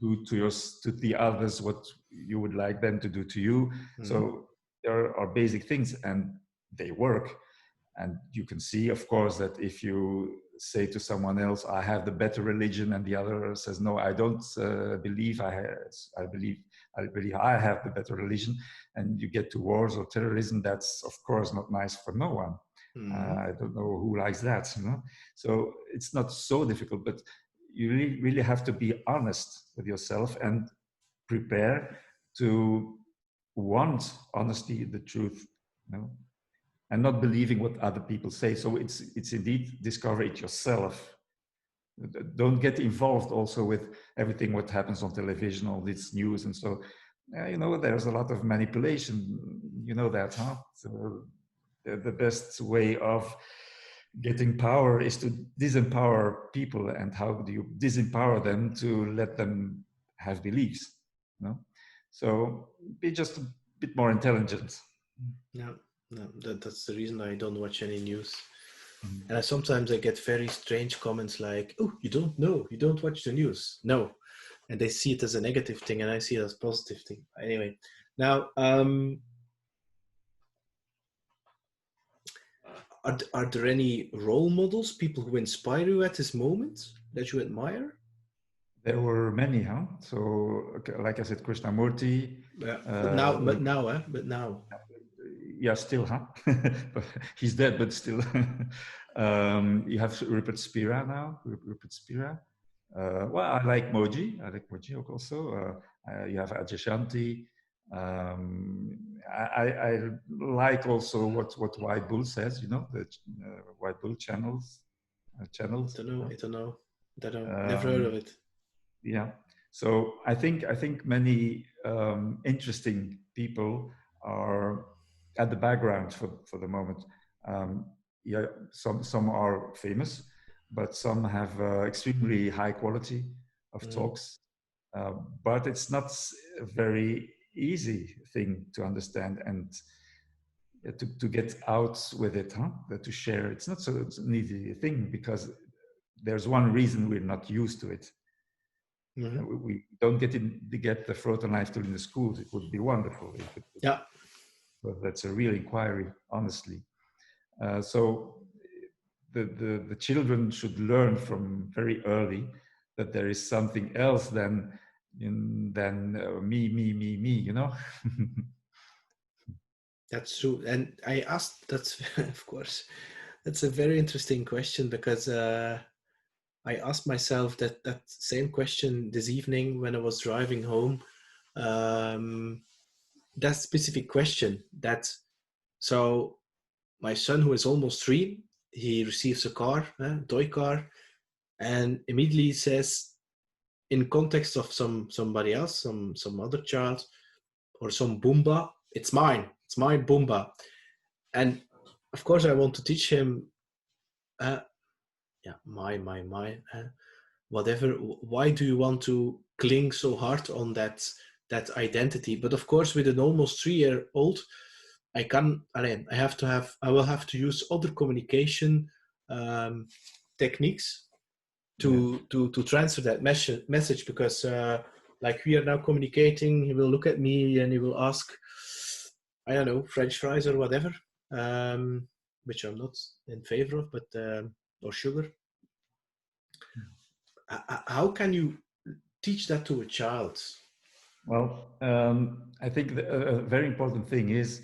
do to the others what you would like them to do to you. So there are basic things, and they work. And you can see, of course, that if you say to someone else, I have the better religion, and the other says, no, I don't believe I believe I have the better religion, and you get to wars or terrorism, that's, of course, not nice for no one. I don't know who likes that, you know? So it's not so difficult, but you really have to be honest with yourself and prepare to want honesty, the truth, you know, and not believing what other people say. So it's indeed discover it yourself. Don't get involved also with everything what happens on television, all this news, and so you know, there's a lot of manipulation. You know that, huh? So the best way of getting power is to disempower people. And how do you disempower them? To let them have beliefs, you know? So be just a bit more intelligent. No, no, that's the reason I don't watch any news. Mhm. And sometimes I get very strange comments like, "Oh, you don't know, you don't watch the news." No, and they see it as a negative thing, and I see it as a positive thing. Anyway, now, are there any role models, people who inspire you at this moment that you admire? There were many, huh? So, okay, like I said, Krishnamurti. Yeah, but now. Yeah, still, huh? But he's dead, but still. You have Rupert Spira now. Rupert Spira. Well, I like Moji. I like Moji also. You have Adyashanti. I like also what White Bull says. You know, the White Bull channels. I don't know. I don't know. I don't know. Never heard Um, of it. yeah. So I think many interesting people are at the background for the moment. Yeah, some are famous, but some have extremely high quality of talks. But it's not a very easy thing to understand and to get out with it, huh? To share. It's not so it's an easy thing because there's one reason we're not used to it. We don't get the throat and knife tool in the schools. It would be wonderful if it would. Yeah. But that's a real inquiry, honestly. So the children should learn from very early that there is something else than me. You know. That's true. And I asked, that's, of course, that's a very interesting question because I asked myself that same question this evening when I was driving home. Um, that specific question so my son, who is almost 3, he receives a car, a toy car, and immediately says, in context of somebody else, some other child, or some Boomba, it's mine Boomba. And of course, I want to teach him, yeah, whatever. Why do you want to cling so hard on that identity? But of course, with an almost 3-year-old, I will have to use other communication techniques to transfer that message because like we are now communicating, he will look at me and he will ask, I don't know, French fries or whatever, which I'm not in favor of, but or sugar. How can you teach that to a child? Well, I think a very important thing is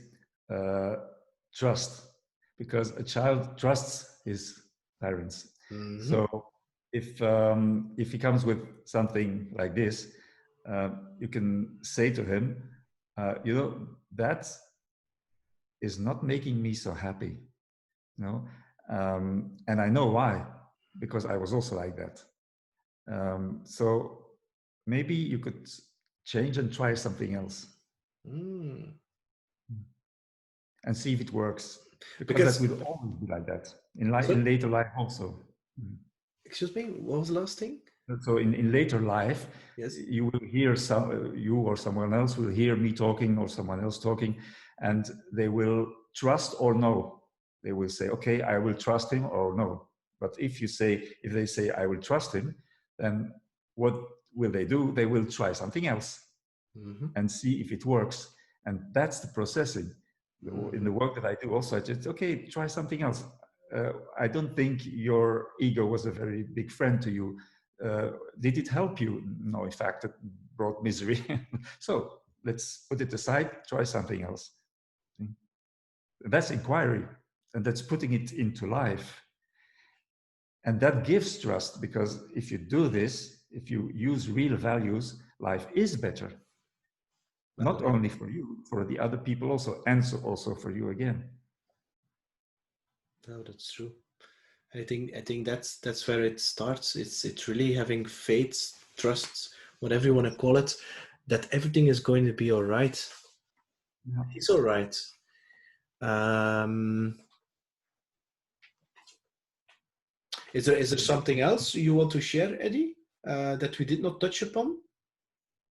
trust, because a child trusts his parents. So if he comes with something like this, you can say to him, you know, that is not making me so happy, you know, and I know why, because I was also like that. So maybe you could change and try something else and see if it works, because that will always be like that in later life also. Excuse me, what was the last thing? So in later life, Yes, you will hear you or someone else will hear me talking or someone else talking, and they will trust or no. They will say, okay, I will trust him, or no. But if they say I will trust him, then what will they do? They will try something else and see if it works. And that's the processing. In the work that I do also, I just, okay, try something else. I don't think your ego was a very big friend to you. Did it help you? No, in fact, it brought misery. So let's put it aside, try something else. That's inquiry, and that's putting it into life. And that gives trust, because if you do this, if you use real values, life is better. not only for you, for the other people also, and so also for you again. No, that's true. I think that's where it starts. It's really having faith, trust, whatever you want to call it, that everything is going to be all right. Yeah. It's all right. Is there something else you want to share, Eddy, that we did not touch upon?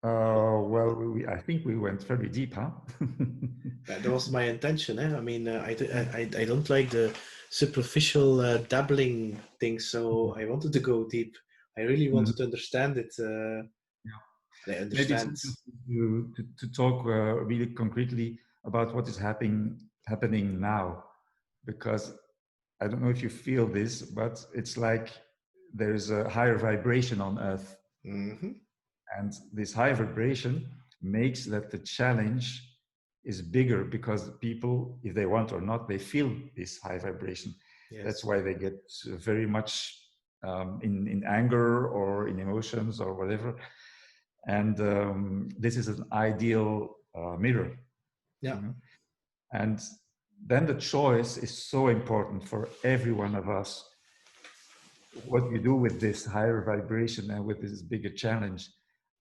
Well, I think we went very deep, huh? That was my intention. I mean, I don't like the superficial dabbling thing, so I wanted to go deep. I really wanted to understand it. I Maybe it's understand. interesting to talk really concretely about what is happening now, because I don't know if you feel this, but it's like there is a higher vibration on Earth. Mm-hmm. And this high vibration makes that the challenge is bigger because people, if they want or not, they feel this high vibration. Yes. That's why they get very much in anger or in emotions or whatever. And this is an ideal mirror. Yeah. You know? And then the choice is so important for every one of us. What you do with this higher vibration and with this bigger challenge.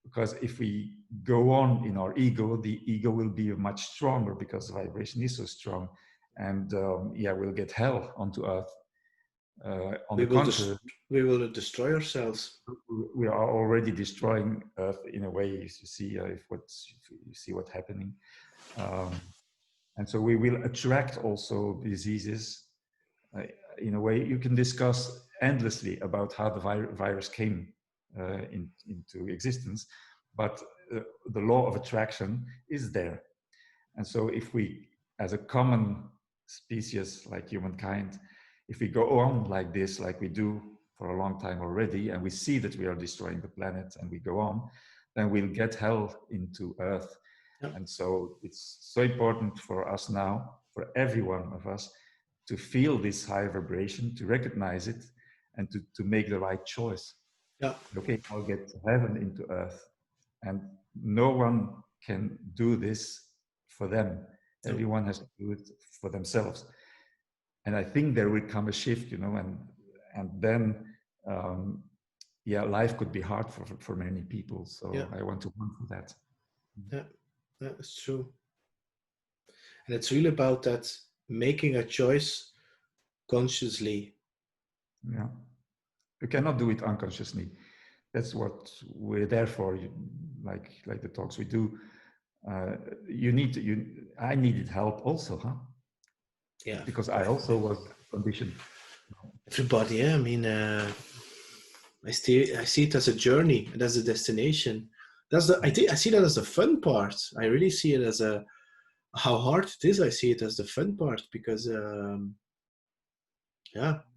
Because if we go on in our ego, the ego will be much stronger because the vibration is so strong. And we'll get hell onto Earth. On the contrary, we will destroy ourselves. We are already destroying Earth in a way. You see, if you see what's happening, and so we will attract also diseases. In a way, you can discuss endlessly about how the virus came into existence, but the law of attraction is there. And so if we, as a common species like humankind, if we go on like this, like we do for a long time already, and we see that we are destroying the planet and we go on, then we'll get hell into Earth. Yep. And so it's so important for us now, for every one of us, to feel this high vibration, to recognize it, and to make the right choice. Yeah. Okay, I'll get heaven into Earth. And no one can do this for them. No. Everyone has to do it for themselves. And I think there will come a shift, and then, life could be hard for many people. So yeah. I want to work for that. Yeah, that's true. And it's really about that making a choice consciously. Yeah. You cannot do it unconsciously. That's what we're there for. Like the talks we do. I needed help also, huh? Yeah. Because I also was conditioned. Everybody, yeah. I mean, I see it as a journey and as a destination. I see that as the fun part. I really see it as how hard it is. I see it as the fun part because,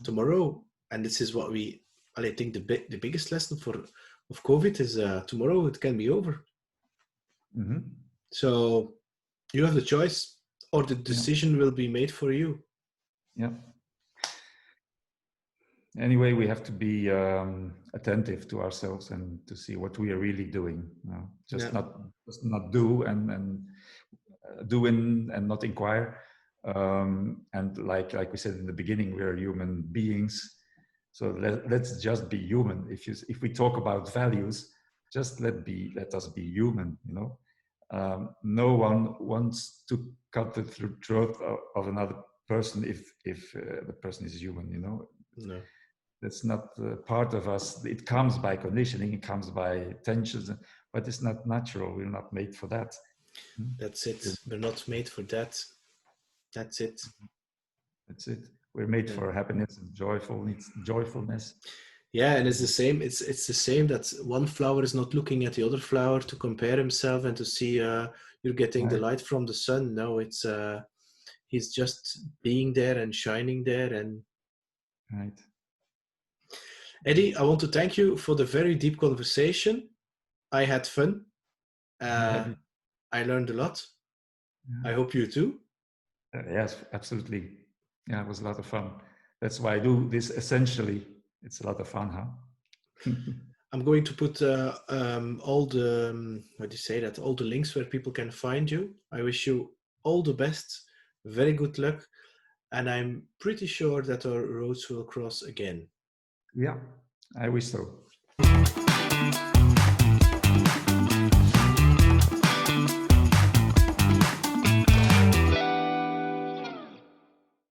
tomorrow, and this is what I think the biggest lesson of COVID is tomorrow it can be over. Mm-hmm. So you have the choice, or the decision will be made for you. Yeah. Anyway, we have to be attentive to ourselves and to see what we are really doing. Just not do and doing and not inquire. And like we said in the beginning, we are human beings. So let's just be human. If we talk about values, just let us be human. No one wants to cut the throat of another person if the person is human. No. That's not part of us. It comes by conditioning, it comes by tensions, but it's not natural. We're not made for that. That's it. We're not made for that. That's it. That's it. We're made for happiness and joyfulness. Yeah, and it's the same. It's the same that one flower is not looking at the other flower to compare himself and to see you're getting the light from the sun. No, it's he's just being there and shining there. And right. Eddy, I want to thank you for the very deep conversation. I had fun. I learned a lot. I hope you too. Yes, absolutely. Yeah, it was a lot of fun. That's why I do this essentially. It's a lot of fun, huh? I'm going to put all the how do you say that? All the links where people can find you. I wish you all the best, very good luck, and I'm pretty sure that our roads will cross again. Yeah, I wish so.